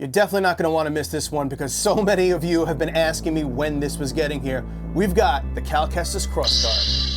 You're definitely not going to want to miss this one because so many of you have been asking me when this was getting here. We've got the Kestis Crossguard.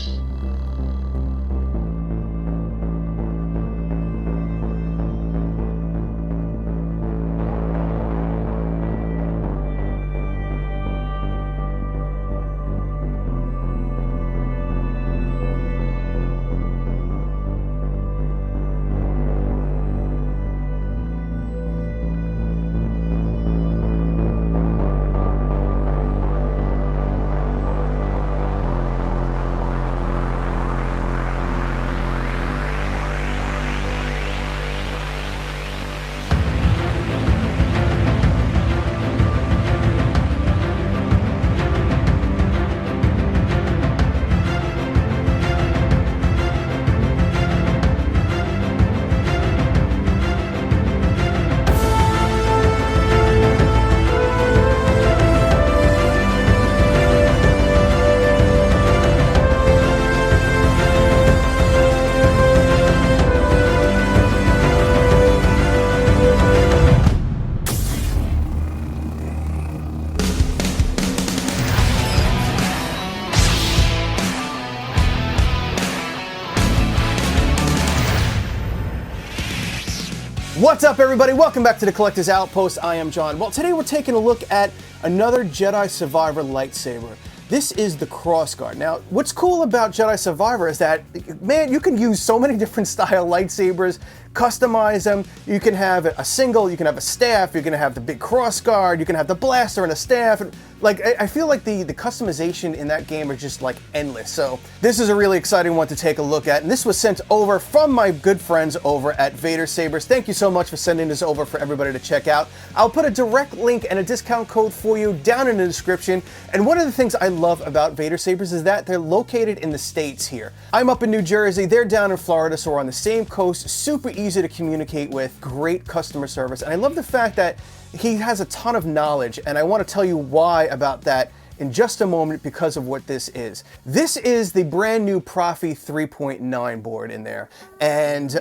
What's up, everybody? Welcome back to the Collector's Outpost. I am John. Well, today we're taking a look at another Jedi Survivor lightsaber. This is the Crossguard. Now, what's cool about Jedi Survivor is that, man, you can use so many different style lightsabers, customize them. You can have a single, you can have a staff, you can have the big crossguard, you can have the blaster and a staff. Like, I feel like the customization in that game are just like endless. So this is a really exciting one to take a look at. And this was sent over from my good friends over at Vader Sabers. Thank you so much for sending this over for everybody to check out. I'll put a direct link and a discount code for you down in the description. And one of the things I love about Vader Sabers is that they're located in the States here. I'm up in New Jersey, they're down in Florida, so we're on the same coast, super easy to communicate with, great customer service. And I love the fact that he has a ton of knowledge, and I want to tell you why about that in just a moment because of what this is. This is the brand new Proffie 3.9 board in there. And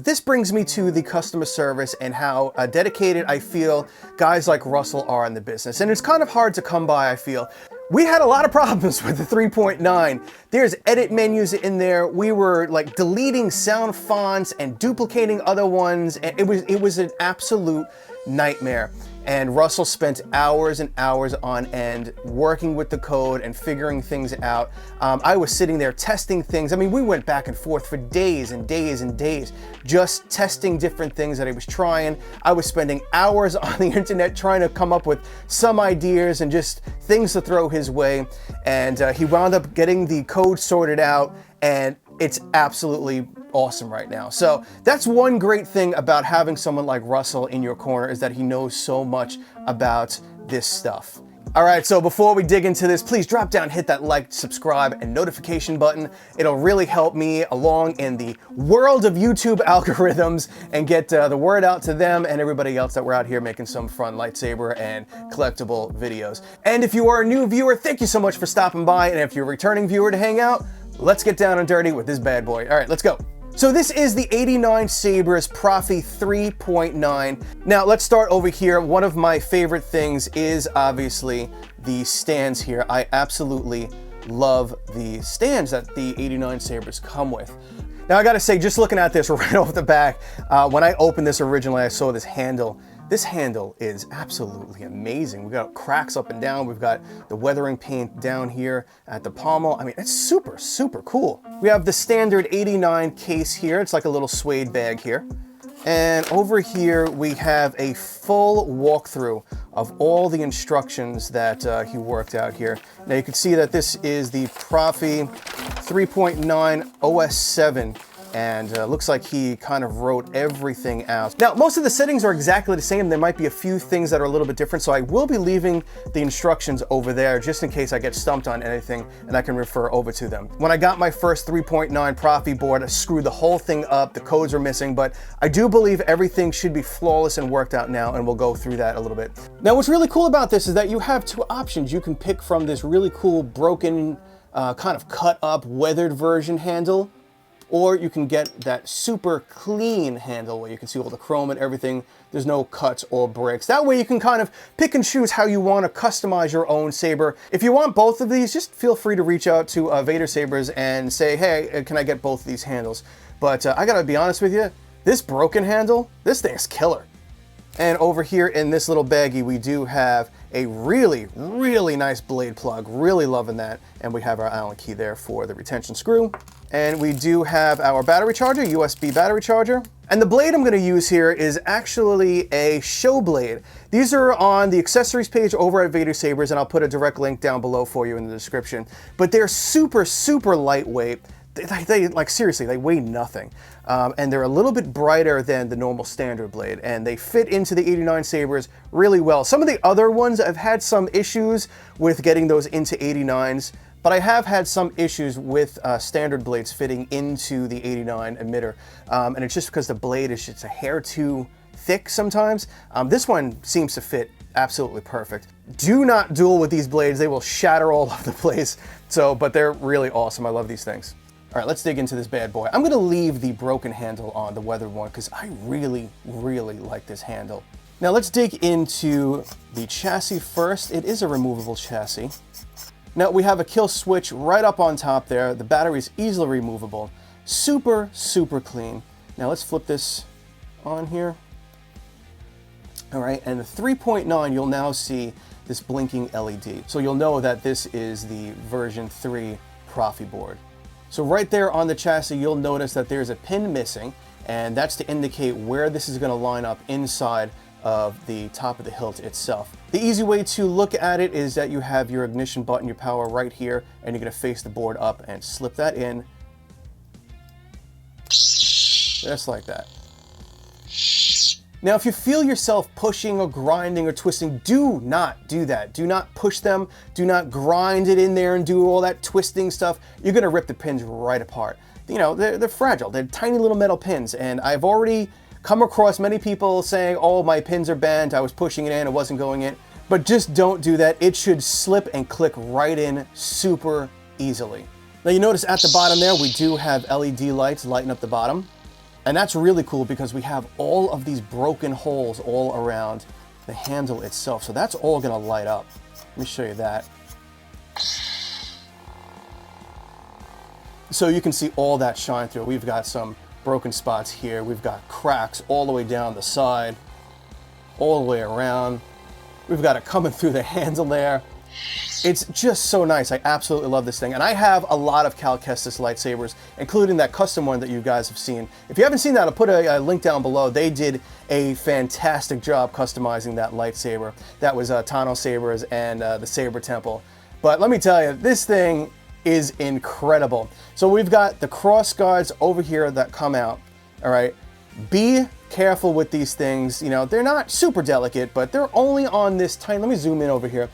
this brings me to the customer service and how dedicated I feel guys like Russell are in the business. And it's kind of hard to come by, I feel. We had a lot of problems with the 3.9. There's edit menus in there. We were like deleting sound fonts and duplicating other ones. And it was an absolute nightmare. And Russell spent hours and hours on end working with the code and figuring things out. I was sitting there testing things. I mean, we went back and forth for days and days and days, just testing different things that he was trying. I was spending hours on the internet trying to come up with some ideas and just things to throw his way. And he wound up getting the code sorted out, and it's absolutely awesome right now. So that's one great thing about having someone like Russell in your corner, is that he knows so much about this stuff. All right, so before we dig into this, please drop down, hit that like, subscribe, and notification button. It'll really help me along in the world of YouTube algorithms and get the word out to them and everybody else that we're out here making some fun lightsaber and collectible videos. And if you are a new viewer, thank you so much for stopping by. And if you're a returning viewer to hang out, let's get down and dirty with this bad boy. All right, let's go. So this is the 89Sabers Proffie 3.9. Now let's start over here. One of my favorite things is obviously the stands here. I absolutely love the stands that the 89Sabers come with. Now I gotta say, just looking at this right off the back, when I opened this originally, I saw this handle. This handle is absolutely amazing. We've got cracks up and down. We've got the weathering paint down here at the pommel. I mean, it's super, super cool. We have the standard 89 case here. It's like a little suede bag here. And over here, we have a full walkthrough of all the instructions that he worked out here. Now you can see that this is the Proffie 3.9 OS 7. And looks like he kind of wrote everything out. Now, most of the settings are exactly the same. There might be a few things that are a little bit different, so I will be leaving the instructions over there just in case I get stumped on anything and I can refer over to them. When I got my first 3.9 Proffie board, I screwed the whole thing up. The codes are missing, but I do believe everything should be flawless and worked out now, and we'll go through that a little bit. Now, what's really cool about this is that you have two options. You can pick from this really cool broken, kind of cut up, weathered version handle, or you can get that super clean handle where you can see all the chrome and everything. There's no cuts or breaks. That way you can kind of pick and choose how you want to customize your own saber. If you want both of these, just feel free to reach out to Vader Sabers and say, hey, can I get both of these handles? But I gotta be honest with you, this broken handle, this thing's killer. And over here in this little baggie, we do have a really, really nice blade plug. Really loving that. And we have our Allen key there for the retention screw. And we do have our battery charger, USB battery charger. And the blade I'm going to use here is actually a show blade. These are on the accessories page over at Vader Sabers, and I'll put a direct link down below for you in the description. But they're super, super lightweight. They like, seriously, they weigh nothing. And they're a little bit brighter than the normal standard blade, and they fit into the 89Sabers really well. Some of the other ones, I've had some issues with getting those into 89s, but I have had some issues with standard blades fitting into the 89 emitter. And it's just because the blade is just a hair too thick sometimes. This one seems to fit absolutely perfect. Do not duel with these blades. They will shatter all over the place. But they're really awesome. I love these things. All right, let's dig into this bad boy. I'm gonna leave the broken handle on, the weathered one, because I really, really like this handle. Now let's dig into the chassis first. It is a removable chassis. Now we have a kill switch right up on top there. The battery is easily removable. Super, super clean. Now let's flip this on here. All right, and the 3.9, you'll now see this blinking LED. So you'll know that this is the version 3 Proffie board. So right there on the chassis, you'll notice that there's a pin missing, and that's to indicate where this is going to line up inside of the top of the hilt itself. The easy way to look at it is that you have your ignition button, your power right here, and you're going to face the board up and slip that in. Just like that. Now, if you feel yourself pushing or grinding or twisting, do not do that. Do not push them. Do not grind it in there and do all that twisting stuff. You're going to rip the pins right apart. You know, they're fragile. They're tiny little metal pins. And I've already come across many people saying, oh, my pins are bent. I was pushing it in. It wasn't going in. But just don't do that. It should slip and click right in super easily. Now, you notice at the bottom there, we do have LED lights lighting up the bottom. And that's really cool because we have all of these broken holes all around the handle itself. So that's all gonna light up. Let me show you that. So you can see all that shine through. We've got some broken spots here. We've got cracks all the way down the side, all the way around. We've got it coming through the handle there. It's just so nice. I absolutely love this thing. And I have a lot of Kestis lightsabers, including that custom one that you guys have seen. If you haven't seen that, I'll put a link down below. They did a fantastic job customizing that lightsaber. That was 89Sabers and the Saber Temple. But let me tell you, this thing is incredible. So we've got the cross guards over here that come out, all right? Be careful with these things. You know, they're not super delicate, but they're only on this tiny, let me zoom in over here.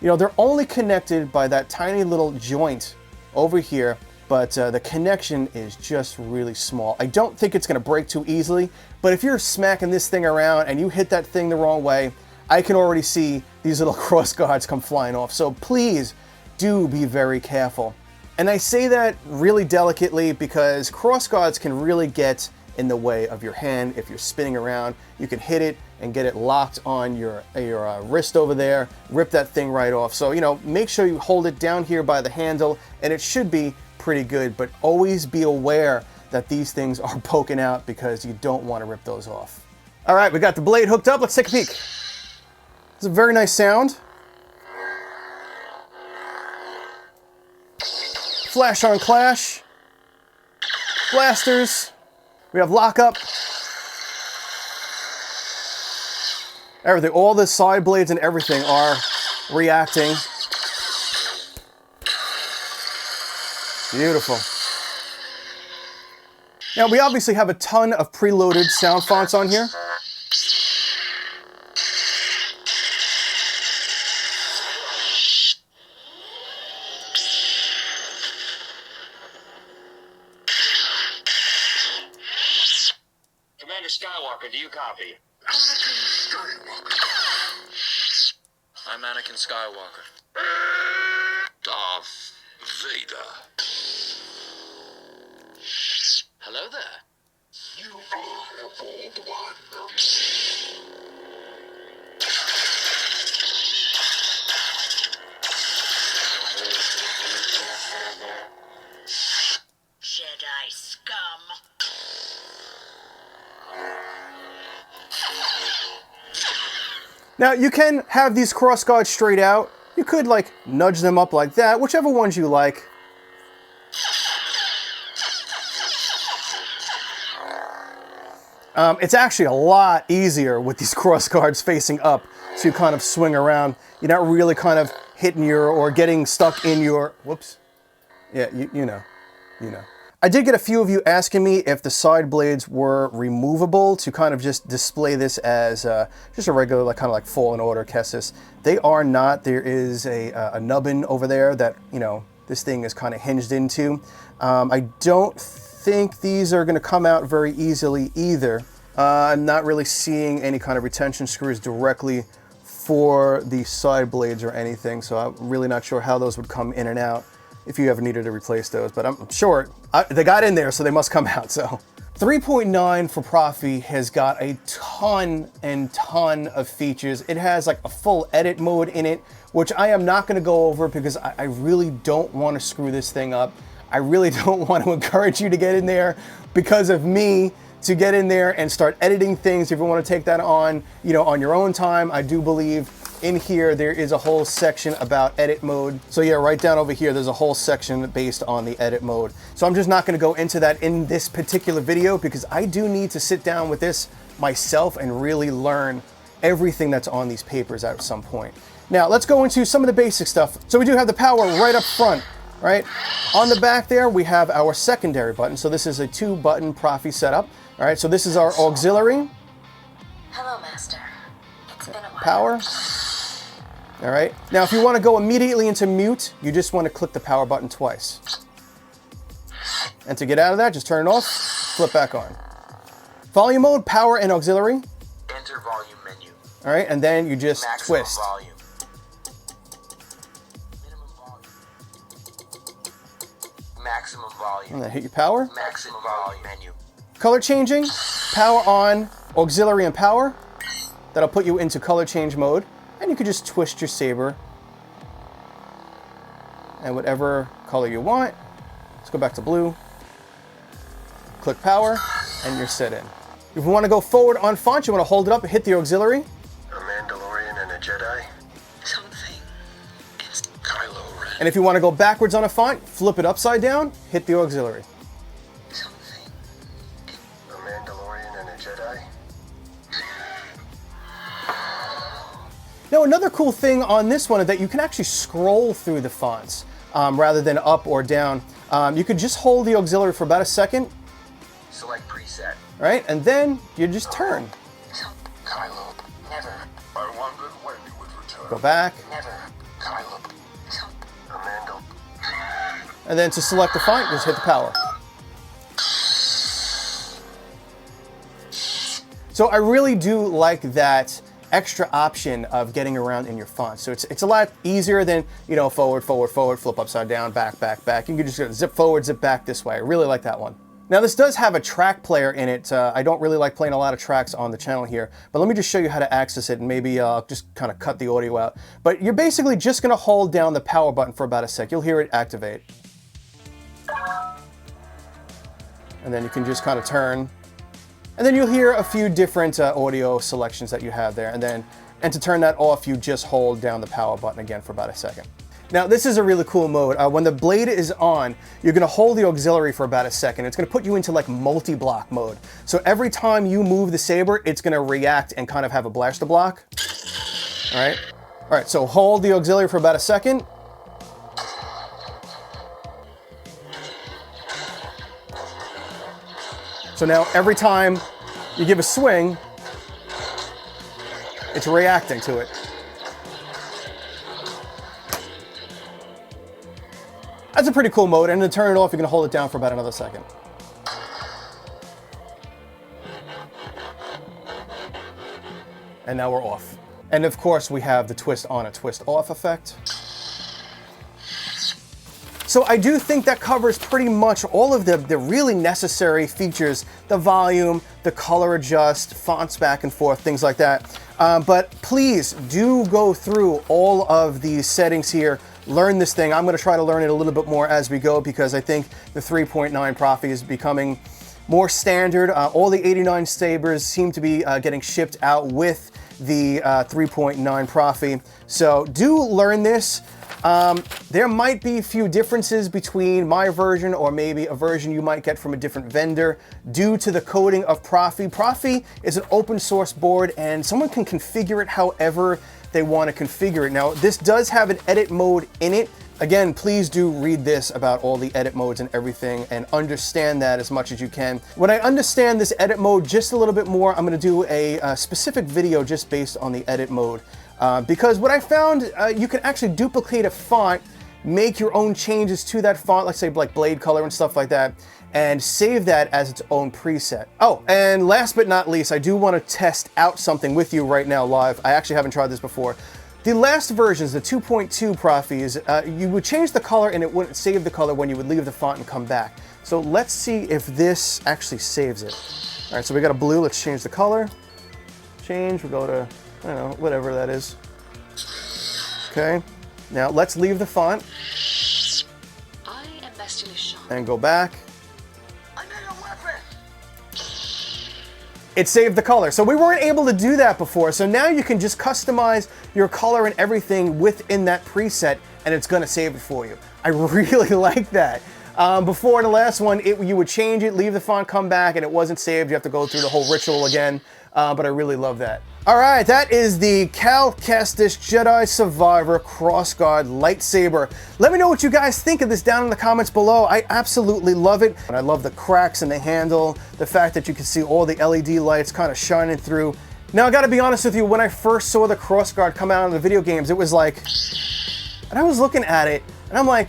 You know, they're only connected by that tiny little joint over here, but the connection is just really small. I don't think it's gonna break too easily, but if you're smacking this thing around and you hit that thing the wrong way, I can already see these little cross guards come flying off. So please do be very careful. And I say that really delicately because cross guards can really get in the way of your hand. If you're spinning around, you can hit it and get it locked on your wrist over there, rip that thing right off. So, you know, make sure you hold it down here by the handle and it should be pretty good, but always be aware that these things are poking out because you don't want to rip those off. All right, we got the blade hooked up. Let's take a peek. It's a very nice sound. Flash on clash. Blasters. We have lockup. Everything, all the side blades and everything are reacting. Beautiful. Now we obviously have a ton of preloaded sound fonts on here. Commander Skywalker, do you copy? I'm Anakin Skywalker. Darth Vader. Hello there. You are a bold one. Jedi scum. Now, you can have these cross guards straight out. You could, like, nudge them up like that, whichever ones you like. It's actually a lot easier with these cross guards facing up to kind of swing around. You're not really kind of hitting your, or getting stuck in your, whoops. Yeah, you know. I did get a few of you asking me if the side blades were removable to kind of just display this as just a regular, like kind of like Fallen Order Kestis. They are not. There is a nubbin over there that, you know, this thing is kind of hinged into. I don't think these are going to come out very easily either. I'm not really seeing any kind of retention screws directly for the side blades or anything, so I'm really not sure how those would come in and out if you ever needed to replace those, but I'm sure they got in there, so they must come out. So 3.9 for Proffie has got a ton of features. It has like a full edit mode in it, which I am not going to go over because I really don't want to screw this thing up. I really don't want to encourage you to get in there because of me, to get in there and start editing things. If you want to take that on, you know, on your own time, I do believe in here there is a whole section about edit mode. So yeah, right down over here, there's a whole section based on the edit mode. So I'm just not going to go into that in this particular video because I do need to sit down with this myself and really learn everything that's on these papers at some point. Now let's go into some of the basic stuff. So we do have the power right up front, right? On the back there, we have our secondary button. So this is a 2-button Proffie setup. All right, so this is our auxiliary. Hello, Master. It's been a while. Power. All right, now if you want to go immediately into mute, you just want to click the power button twice. And to get out of that, just turn it off, flip back on. Volume mode, power and auxiliary. Enter volume menu. All right, and then you just Maximum twist. volume. Minimum volume. Maximum volume. And then hit your power. Maximum volume menu. Color changing, power on, auxiliary and power. That'll put you into color change mode. And you can just twist your saber. And whatever color you want. Let's go back to blue. Click power, and you're set in. If you want to go forward on font, you want to hold it up and hit the auxiliary. A Mandalorian and a Jedi. Something is Kylo Ren. And if you want to go backwards on a font, flip it upside down, hit the auxiliary. something. A Mandalorian and a Jedi. Now, another cool thing on this one is that you can actually scroll through the fonts rather than up or down. You could just hold the auxiliary for about a second, Select preset. right? And then you just turn. Kylo. Never. I wondered when you would return. Go back. Never. Kylo. A Mandal. And then to select the font, just hit the power. So I really do like that extra option of getting around in your font. So it's a lot easier than, you know, forward, flip upside down, back. You can just go zip forward, zip back this way. I really like that one. Now this does have a track player in it. I don't really like playing a lot of tracks on the channel here, but let me just show you how to access it and maybe just kind of cut the audio out. But you're basically just gonna hold down the power button for about a sec. You'll hear it activate. And then you can just kind of turn. And then you'll hear a few different audio selections that you have there. And to turn that off, you just hold down the power button again for about a second. Now, this is a really cool mode. When the blade is on, you're gonna hold the auxiliary for about a second. It's gonna put you into like multi-block mode. So every time you move the saber, it's gonna react and kind of have a blaster block. All right, so hold the auxiliary for about a second. So now every time you give a swing, it's reacting to it. That's a pretty cool mode, and to turn it off, you're gonna hold it down for about another second. And now we're off. And of course, we have the twist on and twist off effect. So I do think that covers pretty much all of the really necessary features, the volume, the color adjust, fonts back and forth, things like that. But please do go through all of these settings here, learn this thing. I'm gonna try to learn it a little bit more as we go because I think the 3.9 Proffie is becoming more standard. All the 89Sabers seem to be getting shipped out with the 3.9 Proffie. So do learn this. There might be a few differences between my version or maybe a version you might get from a different vendor due to the coding of Proffie. Proffie is an open source board and someone can configure it however they want to configure it. Now, this does have an edit mode in it. Again, please do read this about all the edit modes and everything and understand that as much as you can. When I understand this edit mode just a little bit more, I'm gonna do a specific video just based on the edit mode. Because what I found, you can actually duplicate a font, make your own changes to that font, let's say like blade color and stuff like that, and save that as its own preset. Oh, and last but not least, I do wanna test out something with you right now live. I actually haven't tried this before. The last versions, the 2.2 Proffies, you would change the color and it wouldn't save the color when you would leave the font and come back. So let's see if this actually saves it. All right, so we got a blue, let's change the color. Change, we'll go to, I don't know, whatever that is. Okay, now let's leave the font. I am bestially shocked. And go back. I need a weapon! It saved the color. So we weren't able to do that before. So now you can just customize your color and everything within that preset and it's gonna save it for you. I really like that. Before the last one, you would change it, leave the font, come back, and it wasn't saved. You have to go through the whole ritual again, but I really love that. All right, that is the Kestis Jedi Survivor Crossguard Lightsaber. Let me know what you guys think of this down in the comments below. I absolutely love it. And I love the cracks in the handle, the fact that you can see all the LED lights kind of shining through. Now, I gotta be honest with you, when I first saw the Crossguard come out in the video games, it was like, and I was looking at it, and I'm like,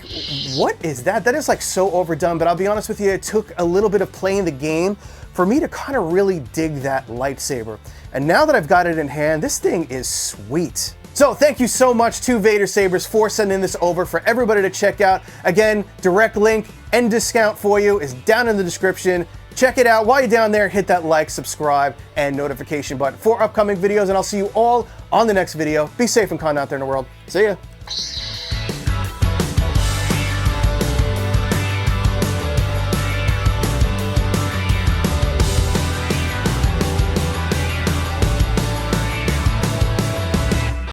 what is that? That is like so overdone, but I'll be honest with you, it took a little bit of playing the game for me to kind of really dig that lightsaber. And now that I've got it in hand, this thing is sweet. So thank you so much to Vader Sabers for sending this over for everybody to check out. Again, direct link and discount for you is down in the description. Check it out. While you're down there, hit that like, subscribe, and notification button for upcoming videos, and I'll see you all on the next video. Be safe and kind out there in the world. See ya.